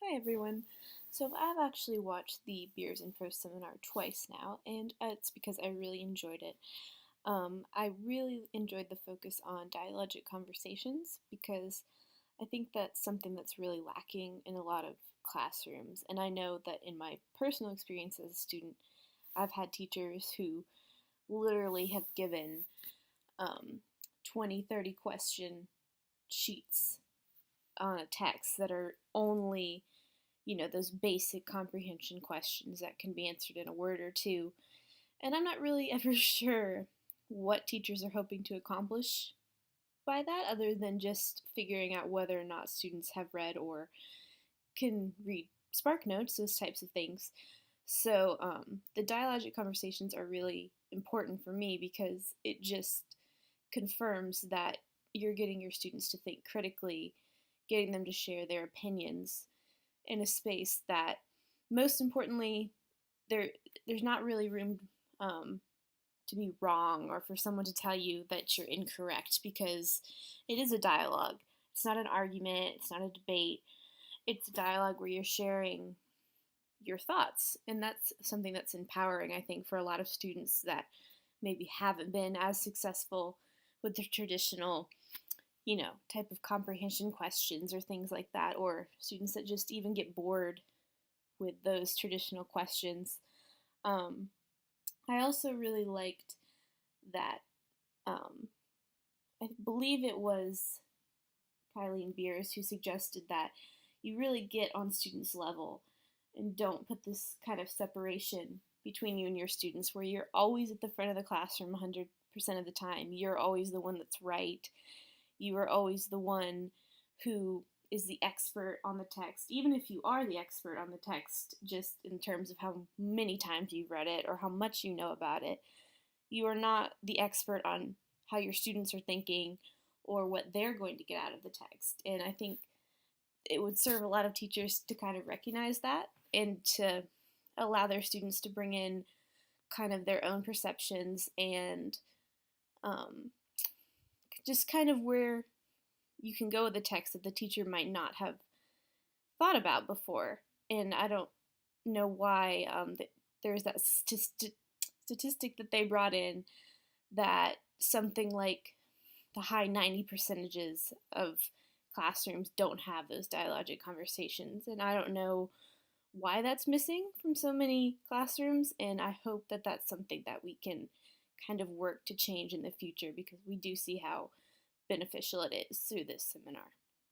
Hi everyone. So I've actually watched the Beers and Prose seminar twice now, and it's because I really enjoyed it. I really enjoyed the focus on dialogic conversations because I think that's something that's really lacking in a lot of classrooms. And I know that in my personal experience as a student, I've had teachers who literally have given um, 20, 30 question sheets on a text that are only those basic comprehension questions that can be answered in a word or two. And I'm not really ever sure what teachers are hoping to accomplish by that, other than just figuring out whether or not students have read or can read Spark Notes, those types of things. So the dialogic conversations are really important for me because it just confirms that you're getting your students to think critically, getting them to share their opinions in a space that, most importantly, there there's not really room um, to be wrong or for someone to tell you that you're incorrect, because it is a dialogue. It's not an argument. It's not a debate. It's a dialogue where you're sharing your thoughts, and that's something that's empowering, I think, for a lot of students that maybe haven't been as successful with the traditional type of comprehension questions or things like that, or students that just even get bored with those traditional questions. Um, I also really liked that, I believe it was Kylene Beers who suggested that you really get on students' level and don't put this kind of separation between you and your students where you're always at the front of the classroom 100% of the time. You're always the one that's right. You are always the one who is the expert on the text, even if you are the expert on the text, just in terms of how many times you've read it or how much you know about it. You are not the expert on how your students are thinking or what they're going to get out of the text. And I think it would serve a lot of teachers to kind of recognize that and to allow their students to bring in kind of their own perceptions and um, just kind of where you can go with the text that the teacher might not have thought about before. And I don't know why there's that statistic that they brought in that something like the high 90 percentages of classrooms don't have those dialogic conversations. And I don't know why that's missing from so many classrooms. And I hope that that's something that we can kind of work to change in the future, because we do see how beneficial it is through this seminar.